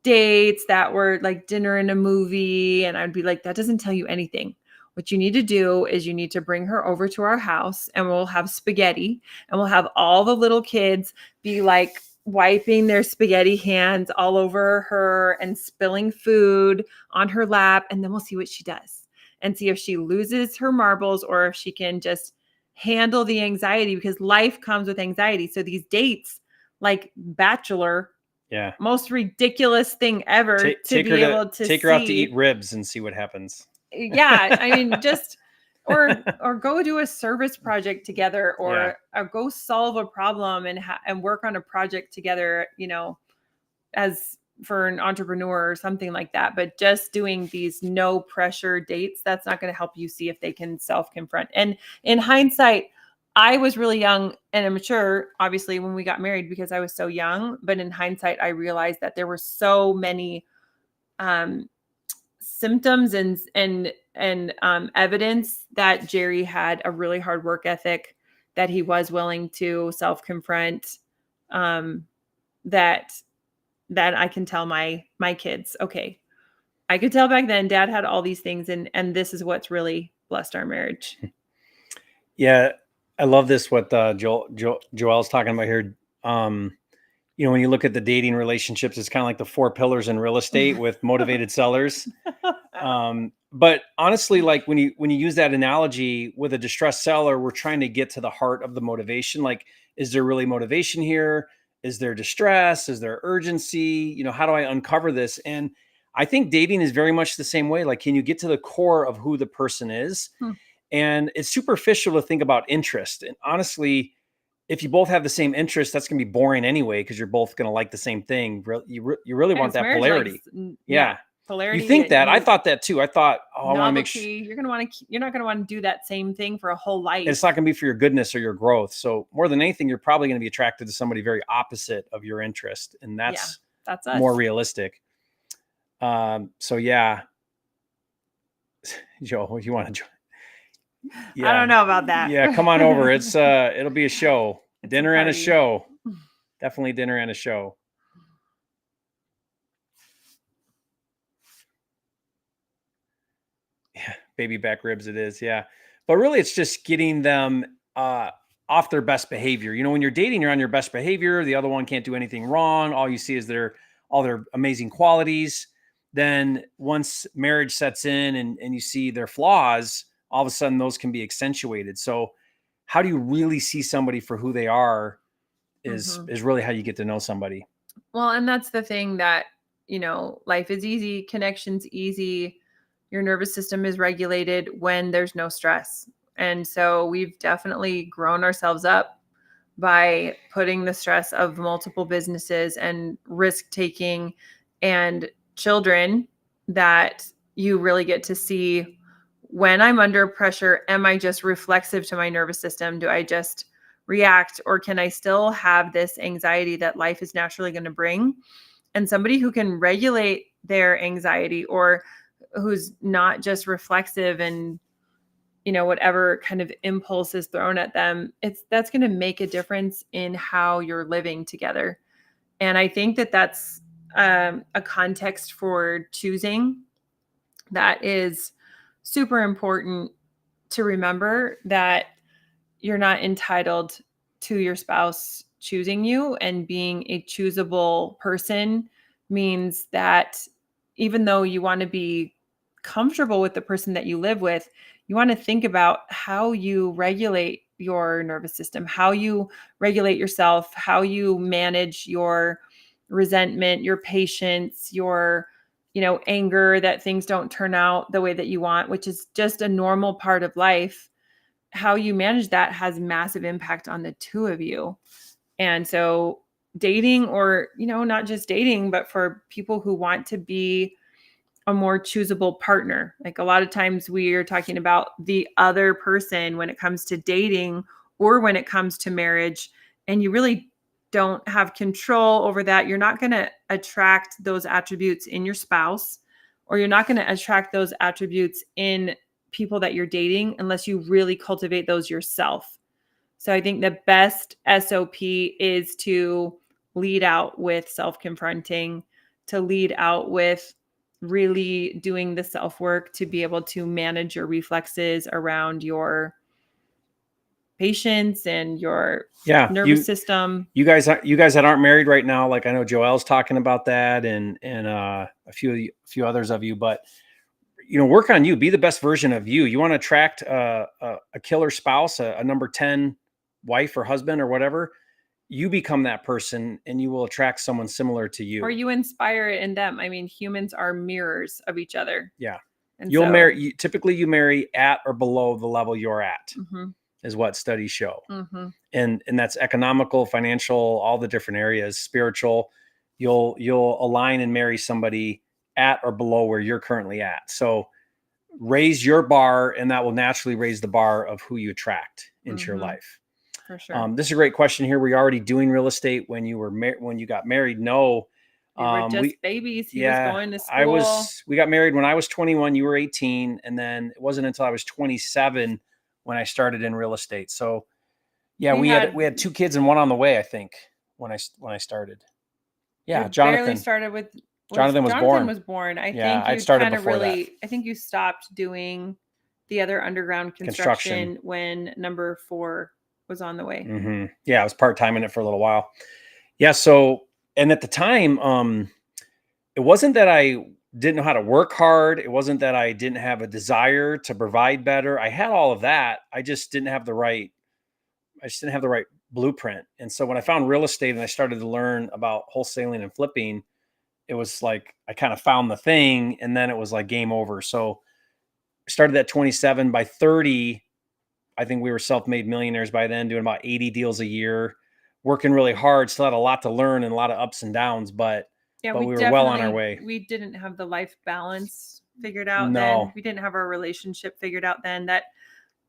dates that were like dinner and a movie. And I'd be like, that doesn't tell you anything. What you need to do is you need to bring her over to our house and we'll have spaghetti, and we'll have all the little kids be like wiping their spaghetti hands all over her and spilling food on her lap. And then we'll see what she does and see if she loses her marbles or if she can just handle the anxiety, because life comes with anxiety. So these dates, like Bachelor, Yeah. most ridiculous thing ever to be able to take her out to see. eat ribs and see what happens. Yeah, I mean, just or go do a service project together, Yeah. or go solve a problem and work on a project together, as for an entrepreneur or something like that. But just doing these no pressure dates, that's not going to help you see if they can self-confront. And in hindsight, I was really young and immature, obviously, when we got married because I was so young. But in hindsight, I realized that there were so many um, symptoms and evidence that Jerry had a really hard work ethic, that he was willing to self-confront, that I can tell my kids, okay, I could tell back then Dad had all these things, and this is what's really blessed our marriage. Yeah. I love this, what Joel's talking about here. When you look at the dating relationships, it's kind of like the 4 pillars in real estate with motivated sellers. But honestly, like when you use that analogy with a distressed seller, we're trying to get to the heart of the motivation. Like, is there really motivation here? Is there distress? Is there urgency? How do I uncover this? And I think dating is very much the same way. Like, can you get to the core of who the person is? Hmm. And it's superficial to think about interest. And honestly, if you both have the same interest, that's going to be boring anyway, because you're both going to like the same thing. You really want Because that marriage likes, polarity. yeah, Yeah. You polarity think and that. I thought that too. I thought, oh, I want to make sure. novelty. You're not going to want to do that same thing for a whole life. It's not going to be for your goodness or your growth. So more than anything, you're probably going to be attracted to somebody very opposite of your interest. And that's that's us. more realistic. So yeah. Joe, you want to join? I don't know about that. Yeah, come on over. It'll be a show. It's Dinner and a party. show. Definitely dinner and a show. Yeah, baby back ribs it is. Yeah. But really it's just getting them off their best behavior. When you're dating, you're on your best behavior. The other one can't do anything wrong. All you see is all their amazing qualities. Then once marriage sets in and you see their flaws, all of a sudden those can be accentuated. So how do you really see somebody for who they are is really how you get to know somebody. Well, and that's the thing that, life is easy, connection's easy. Your nervous system is regulated when there's no stress. And so we've definitely grown ourselves up by putting the stress of multiple businesses and risk taking and children, that you really get to see when I'm under pressure. Am I just reflexive to my nervous system? Do I just react, or can I still have this anxiety that life is naturally going to bring? And somebody who can regulate their anxiety, or who's not just reflexive and whatever kind of impulse is thrown at them, that's going to make a difference in how you're living together. And I think that that's a context for choosing that is super important to remember, that you're not entitled to your spouse choosing you. And being a choosable person means that even though you want to be comfortable with the person that you live with, you want to think about how you regulate your nervous system, how you regulate yourself, how you manage your resentment, your patience, your anger that things don't turn out the way that you want, which is just a normal part of life. How you manage that has massive impact on the two of you. And so dating, or, not just dating, but for people who want to be a more choosable partner. Like, a lot of times we are talking about the other person when it comes to dating or when it comes to marriage, and you really don't have control over that. You're not going to attract those attributes in your spouse, or you're not going to attract those attributes in people that you're dating unless you really cultivate those yourself. So I think the best SOP is to lead out with self-confronting, to lead out with really doing the self-work to be able to manage your reflexes around your patience and your nervous system. You guys that aren't married right now, like I know Joelle's talking about that, and a few others of you, but work on you. Be the best version of you. You want to attract a killer spouse, a number 10 wife or husband or whatever. You become that person, and you will attract someone similar to you. Or you inspire it in them. I mean, humans are mirrors of each other. Yeah. And marry. Typically, you marry at or below the level you're at, is what studies show. And that's economical, financial, all the different areas, spiritual. You'll align and marry somebody at or below where you're currently at. So raise your bar, and that will naturally raise the bar of who you attract into your life. For sure. This is a great question here. Were you already doing real estate when you were when you got married? No. We were just babies. He was going to school. We got married when I was 21. You were 18, and then it wasn't until I was 27 when I started in real estate. So, yeah, we had 2 kids and one on the way, I think, when I started. Yeah, Jonathan barely started with. Jonathan was born. I think I you started kind of before really. that. I think you stopped doing the other underground construction when number 4 was on the way. Yeah, I was part-time in it for a little while. Yeah. So, and at the time, it wasn't that I didn't know how to work hard. It wasn't that I didn't have a desire to provide better. I had all of that. I just didn't have the right blueprint. And so when I found real estate and I started to learn about wholesaling and flipping, it was like I kind of found the thing, and then it was like game over. So started at 27. By 30, I think we were self-made millionaires by then, doing about 80 deals a year, working really hard. Still had a lot to learn and a lot of ups and downs, but Yeah, we were well on our way. we didn't have the life balance figured out then. No. We didn't have our relationship figured out then. That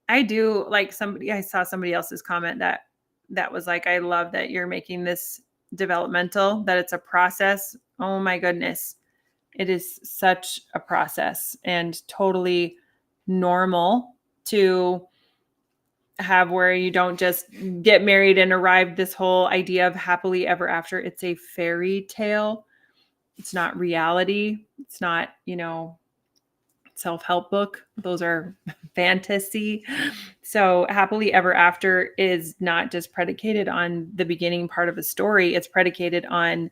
I do like I saw somebody else's comment that was like, I love that you're making this developmental, that it's a process. Oh my goodness. It is such a process and totally normal to have where you don't just get married and arrive this whole idea of happily ever after. It's a fairy tale. It's not reality. It's not, self-help book. Those are fantasy. So happily ever after is not just predicated on the beginning part of a story. It's predicated on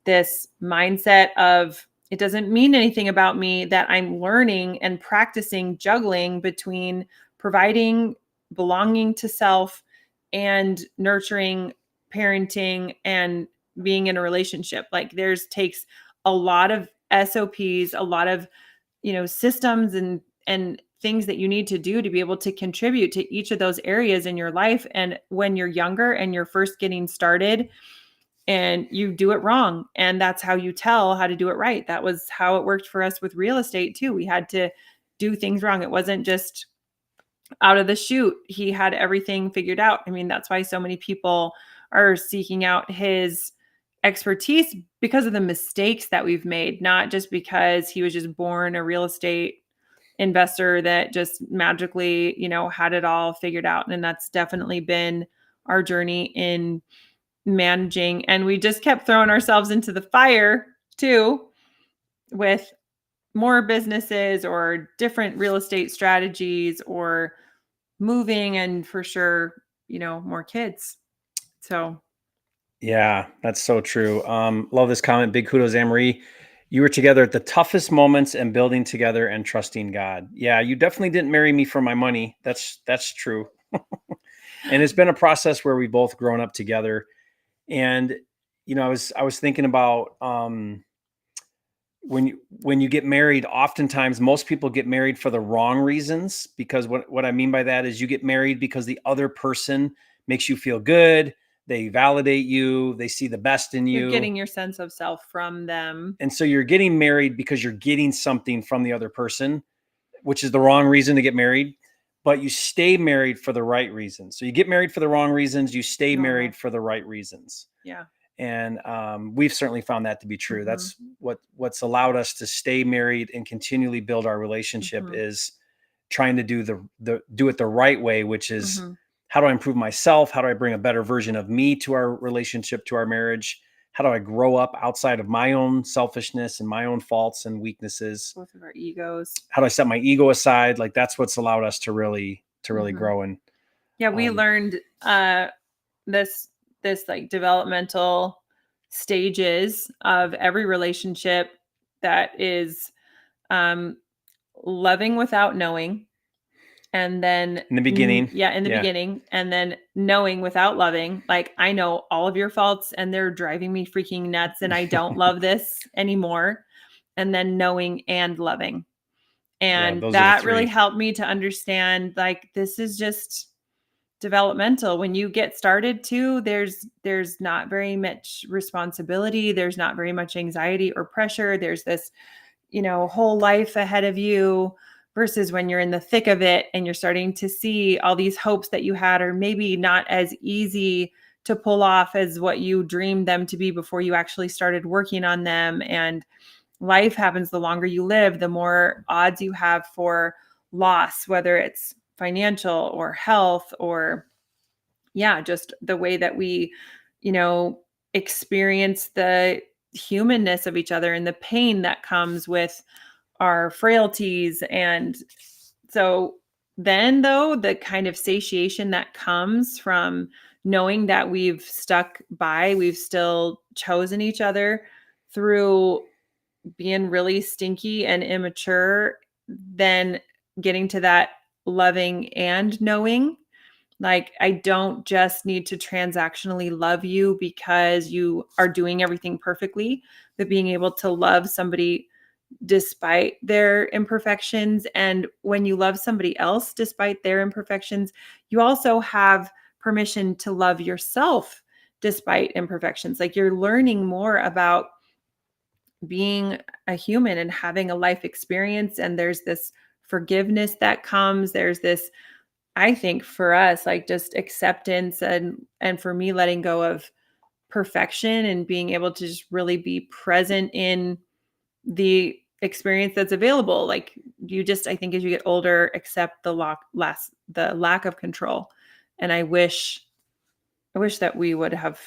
this mindset of it doesn't mean anything about me that I'm learning and practicing juggling between providing, belonging to self, and nurturing, parenting, and being in a relationship. Like takes a lot of SOPs, a lot of, systems and things that you need to do to be able to contribute to each of those areas in your life. And when you're younger and you're first getting started, and you do it wrong, and that's how you tell how to do it right. That was how it worked for us with real estate too. We had to do things wrong. It wasn't just out of the chute. He had everything figured out. I mean, that's why so many people are seeking out his expertise, because of the mistakes that we've made, not just because he was just born a real estate investor that just magically, had it all figured out. And that's definitely been our journey in managing. And we just kept throwing ourselves into the fire too, with more businesses or different real estate strategies or moving, and for sure, more kids. So Yeah, that's so true. Love this comment. Big kudos, AnnMarie. You were together at the toughest moments and building together and trusting God. Yeah, you definitely didn't marry me for my money. That's true. And it's been a process where we've both grown up together. And I was thinking about when you get married, oftentimes most people get married for the wrong reasons, because what I mean by that is you get married because the other person makes you feel good, they validate you, they see the best in you're you. getting your sense of self from them. And so you're getting married because you're getting something from the other person, which is the wrong reason to get married, but you stay married for the right reasons. So you get married for the wrong reasons, you stay married for the right reasons. Yeah. And we've certainly found that to be true. That's what's allowed us to stay married and continually build our relationship, is trying to do it the right way, which is how do I improve myself? How do I bring a better version of me to our relationship, to our marriage? How do I grow up outside of my own selfishness and my own faults and weaknesses? Both of our egos. How do I set my ego aside? Like, that's what's allowed us to really grow. And yeah, we learned this like developmental stages of every relationship, that is loving without knowing, and then in the beginning, in the beginning, and then knowing without loving. Like, I know all of your faults and they're driving me freaking nuts and I don't love this anymore. And then knowing and loving. And that really helped me to understand, like, this is just developmental. When you get started too, there's not very much responsibility. There's not very much anxiety or pressure. There's this, whole life ahead of you, versus when you're in the thick of it and you're starting to see all these hopes that you had are maybe not as easy to pull off as what you dreamed them to be before you actually started working on them. And life happens, the longer you live, the more odds you have for loss, whether it's financial or health, or just the way that we, experience the humanness of each other and the pain that comes with our frailties. And so then, though, the kind of satiation that comes from knowing that we've still chosen each other through being really stinky and immature, then getting to that loving and knowing, Like, I don't just need to transactionally love you because you are doing everything perfectly, but being able to love somebody despite their imperfections. And when you love somebody else despite their imperfections, you also have permission to love yourself despite imperfections. Like, you're learning more about being a human and having a life experience. And there's this forgiveness that comes. There's this, I think, for us, like, just acceptance, and for me, letting go of perfection and being able to just really be present in the experience that's available. Like, you just, I think, as you get older, accept the lack of control. And I wish that we would have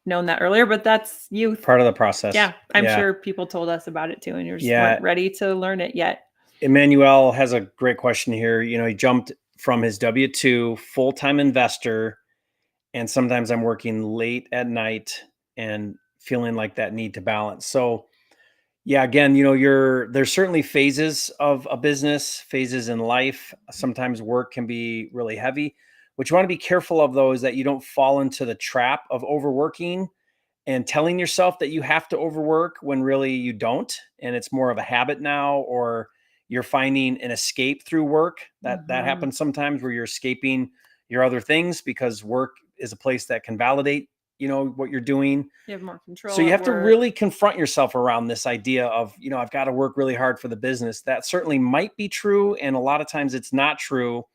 known that earlier, but that's youth. Part of the process. Yeah, I'm Yeah. sure people told us about it too, and you just Yeah. weren't ready to learn it yet. Emmanuel has a great question here. He jumped from his W-2 full-time investor, and sometimes I'm working late at night and feeling like that need to balance. So, yeah, again, there's certainly phases of a business, phases in life. Sometimes work can be really heavy. What you want to be careful of, though, is that you don't fall into the trap of overworking and telling yourself that you have to overwork when really you don't, and it's more of a habit now, or you're finding an escape through work. That Mhm. happens sometimes, where you're escaping your other things because work is a place that can validate what you're doing. You have more So control you at have to work. really confront yourself around this idea of, I've got to work really hard for the business. That certainly might be true, and a lot of times it's not true.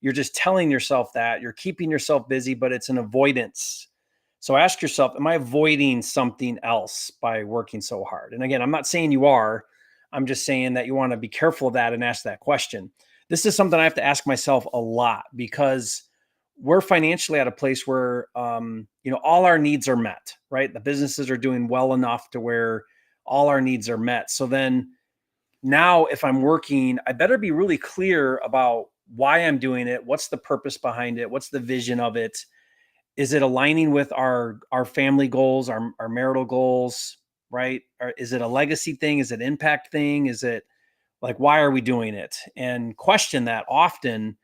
You're just telling yourself that you're keeping yourself busy, but it's an avoidance. So ask yourself, am I avoiding something else by working so hard? And again, I'm not saying you are. I'm just saying that you want to be careful of that and ask that question. This is something I have to ask myself a lot, because we're financially at a place where all our needs are met, right? The businesses are doing well enough to where all our needs are met. So then now, if I'm working, I better be really clear about why I'm doing it. What's the purpose behind it? What's the vision of it? Is it aligning with our family goals, our marital goals, right? Or is it a legacy thing? Is it an impact thing? Is it like, why are we doing it? And question that often,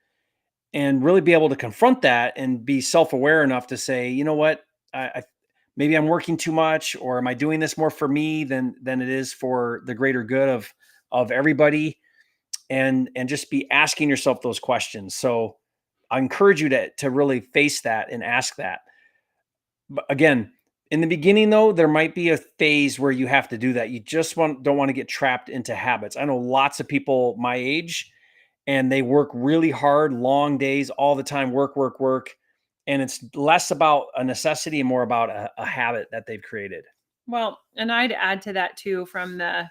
and really be able to confront that and be self-aware enough to say, you know what, I maybe I'm working too much, or am I doing this more for me than it is for the greater good of everybody? And just be asking yourself those questions. So I encourage you to really face that and ask that. But again, in the beginning, though, there might be a phase where you have to do that. You just don't want to get trapped into habits. I know lots of people my age, and they work really hard, long days, all the time, work, work, work. And it's less about a necessity and more about a habit that they've created. Well, and I'd add to that too, from the,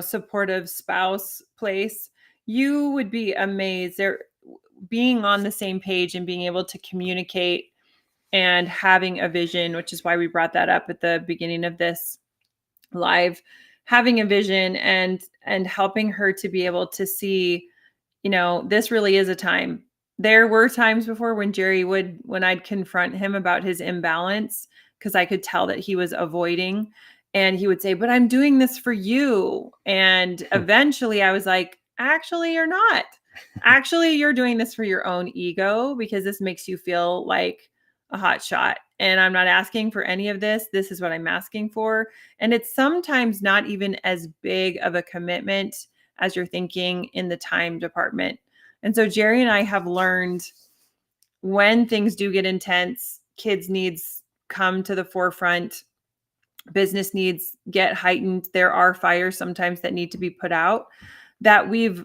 supportive spouse place. You would be amazed. There, being on the same page and being able to communicate and having a vision, which is why we brought that up at the beginning of this live, having a vision and helping her to be able to see, this really is a time. There were times before when when I'd confront him about his imbalance, because I could tell that he was avoiding, and he would say, but I'm doing this for you. And eventually I was like, actually, you're not. Actually, you're doing this for your own ego, because this makes you feel like a hot shot. And I'm not asking for any of this. This is what I'm asking for. And it's sometimes not even as big of a commitment as you're thinking in the time department. And so Jerry and I have learned, when things do get intense, kids' needs come to the forefront, business needs get heightened, there are fires sometimes that need to be put out, that we've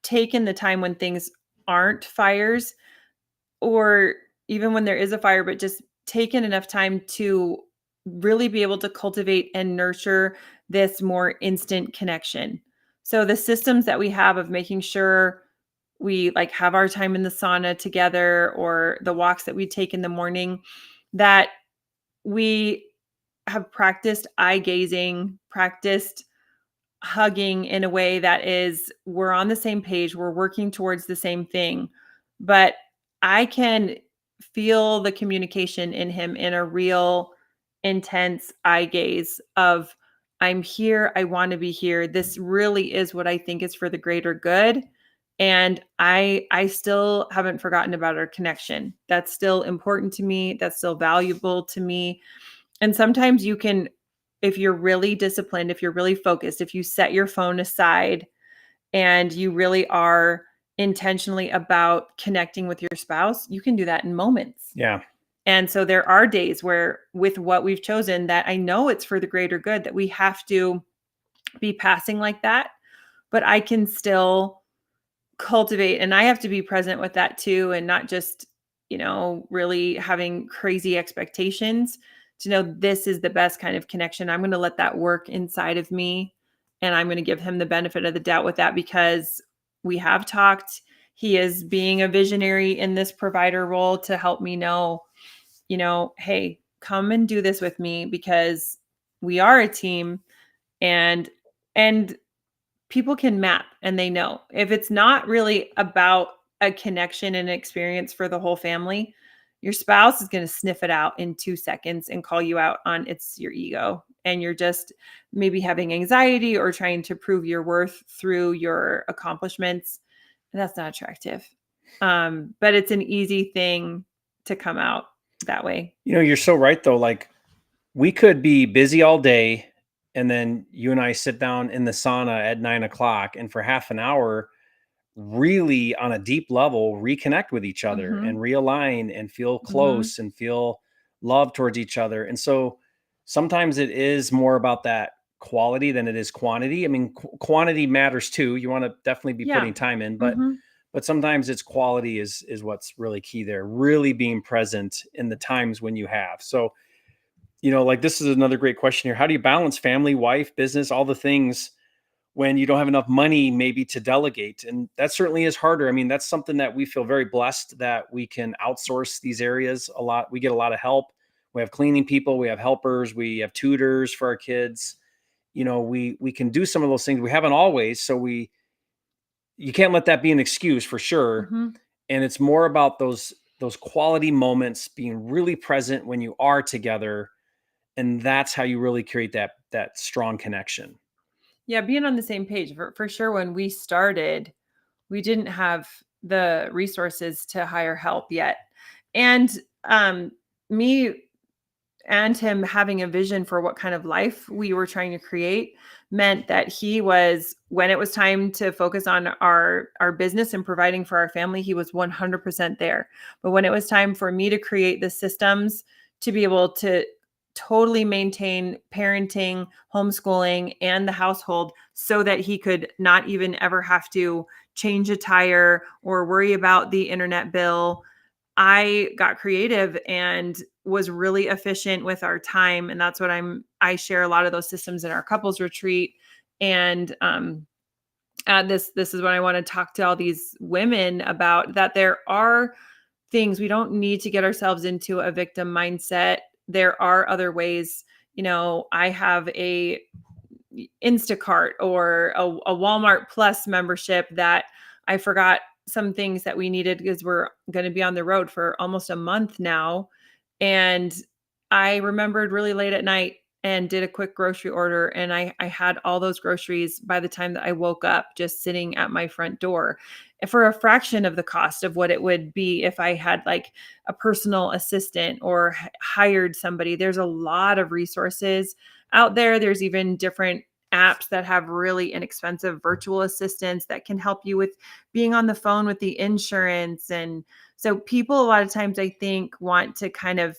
taken the time when things aren't fires, or even when there is a fire, but just taken enough time to really be able to cultivate and nurture this more instant connection. So the systems that we have of making sure we like have our time in the sauna together, or the walks that we take in the morning, that we have practiced eye gazing, practiced hugging in a way that is, we're on the same page, we're working towards the same thing. But I can feel the communication in him in a real intense eye gaze of, I'm here, I want to be here. This really is what I think is for the greater good. And I still haven't forgotten about our connection. That's still important to me. That's still valuable to me. And sometimes you can, if you're really disciplined, if you're really focused, if you set your phone aside and you really are intentionally about connecting with your spouse, you can do that in moments. Yeah. And so there are days where, with what we've chosen, that I know it's for the greater good, that we have to be passing like that, but I can still cultivate, and I have to be present with that too, and not just, really having crazy expectations, to know this is the best kind of connection. I'm going to let that work inside of me, and I'm going to give him the benefit of the doubt with that, because we have talked. He is being a visionary in this provider role to help me know, hey, come and do this with me, because we are a team. And people can map, and they know if it's not really about a connection and experience for the whole family, your spouse is going to sniff it out in 2 seconds and call you out on it's your ego. And you're just maybe having anxiety or trying to prove your worth through your accomplishments. And that's not attractive. But it's an easy thing to come out that way. You're so right though. Like, we could be busy all day, and then you and I sit down in the sauna at 9 o'clock, and for half an hour, really on a deep level, reconnect with each other and Hmm. realign and feel Hmm. close and feel love towards each other. And so sometimes it is more about that quality than it is quantity. I mean, quantity matters too. You want to definitely be Yeah. putting time in, but Hmm. sometimes it's quality is what's really key there. Really being present in the times when you have. So, like, this is another great question here. How do you balance family, wife, business, all the things when you don't have enough money maybe to delegate? And that certainly is harder. I mean, that's something that we feel very blessed that we can outsource these areas a lot. We get a lot of help. We have cleaning people, we have helpers, we have tutors for our kids. We can do some of those things. We haven't always, so we you can't let that be an excuse for sure. Hmm. And it's more about those quality moments, being really present when you are together, and that's how you really create that strong connection. Yeah, being on the same page for sure. When we started, we didn't have the resources to hire help yet. And me and him having a vision for what kind of life we were trying to create meant that he was, when it was time to focus on our business and providing for our family, he was 100% there. But when it was time for me to create the systems to be able to totally maintain parenting, homeschooling, and the household, so that he could not even ever have to change a tire or worry about the internet bill, I got creative and was really efficient with our time. And that's what I share a lot of those systems in our couples retreat. And this is what I want to talk to all these women about, that there are things, we don't need to get ourselves into a victim mindset. There are other ways. I have a Instacart or a Walmart Plus membership that I forgot some things that we needed, because we're going to be on the road for almost a month now. And I remembered really late at night and did a quick grocery order. And I had all those groceries by the time that I woke up, just sitting at my front door, for a fraction of the cost of what it would be if I had like a personal assistant or hired somebody. There's a lot of resources out there. There's even different apps that have really inexpensive virtual assistants that can help you with being on the phone with the insurance. And so people a lot of times, I think, want to kind of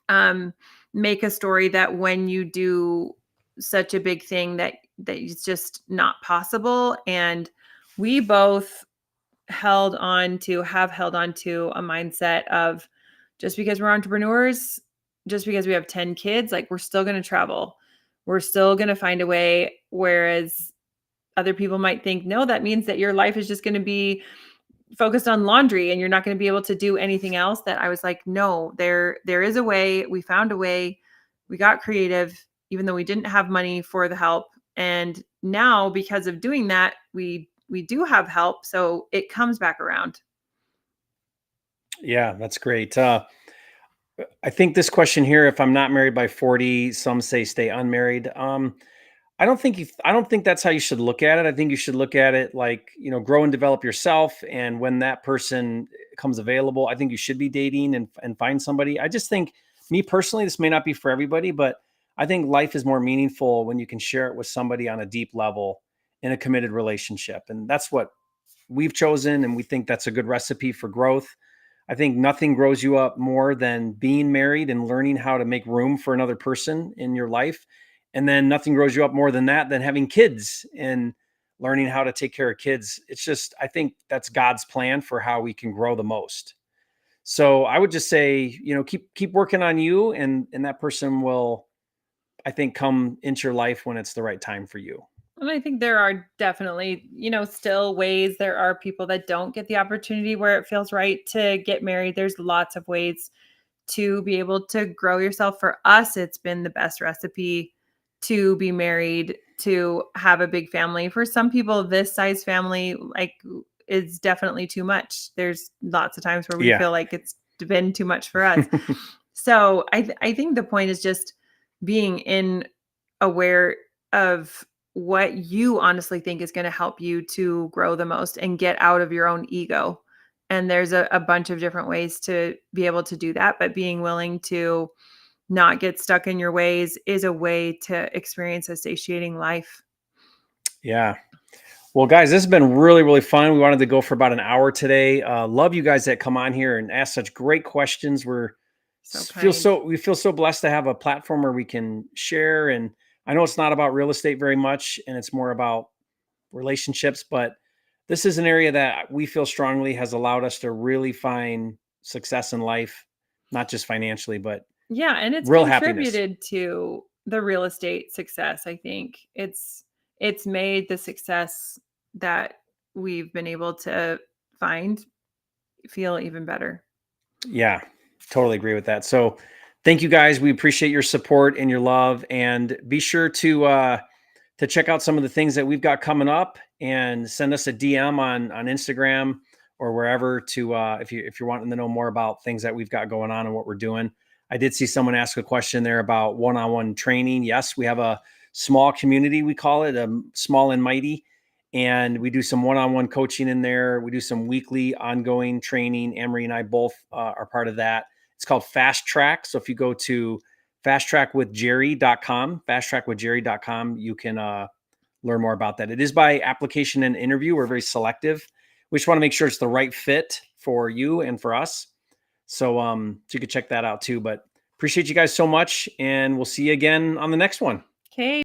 um, make a story that when you do such a big thing, that it's just not possible. And we both have held on to a mindset of, just because we're entrepreneurs, just because we have 10 kids, like, we're still going to travel. We're still going to find a way. Whereas other people might think, no, that means that your life is just going to be focused on laundry and you're not going to be able to do anything else. That I was like, no, there is a way. We found a way. We got creative, even though we didn't have money for the help. And now, because of doing that, we do have help. So it comes back around. Yeah, that's great. I think this question here, if I'm not married by 40, some say stay unmarried. I don't think that's how you should look at it. I think you should look at it like, grow and develop yourself. And when that person comes available, I think you should be dating and find somebody. I just think, me personally, this may not be for everybody, but I think life is more meaningful when you can share it with somebody on a deep level in a committed relationship. And that's what we've chosen. And we think that's a good recipe for growth. I think nothing grows you up more than being married and learning how to make room for another person in your life. And then nothing grows you up more than that than having kids and learning how to take care of kids. It's just, I think that's God's plan for how we can grow the most. So I would just say, keep working on you, and that person will, I think, come into your life when it's the right time for you. And I think there are definitely, still ways there are people that don't get the opportunity where it feels right to get married. There's lots of ways to be able to grow yourself. For us, it's been the best recipe to be married, to have a big family. For some people, this size family is definitely too much. There's lots of times where we Yeah. feel like it's been too much for us. So I think the point is just being aware of what you honestly think is going to help you to grow the most and get out of your own ego. And there's a bunch of different ways to be able to do that, but being willing to not get stuck in your ways is a way to experience a satiating life. Yeah. Well, guys, this has been really, really fun. We wanted to go for about an hour today. Love you guys that come on here and ask such great questions. So kind. We feel so blessed to have a platform where we can share. And I know it's not about real estate very much, and it's more about relationships, but this is an area that we feel strongly has allowed us to really find success in life, not just financially, but Yeah, and it's real happiness. contributed to the real estate success, I think. It's made the success that we've been able to find feel even better. Yeah, totally agree with that. So thank you guys. We appreciate your support and your love, and be sure to check out some of the things that we've got coming up, and send us a DM on Instagram or wherever, to if you're wanting to know more about things that we've got going on and what we're doing. I did see someone ask a question there about one-on-one training. Yes, we have a small community, we call it, small and mighty, and we do some one-on-one coaching in there. We do some weekly ongoing training. AnnMarie and I both are part of that. It's called Fast Track. So if you go to fasttrackwithjerry.com, you can learn more about that. It is by application and interview. We're very selective. We just want to make sure it's the right fit for you and for us. So you could check that out too. But appreciate you guys so much, and we'll see you again on the next one. Okay.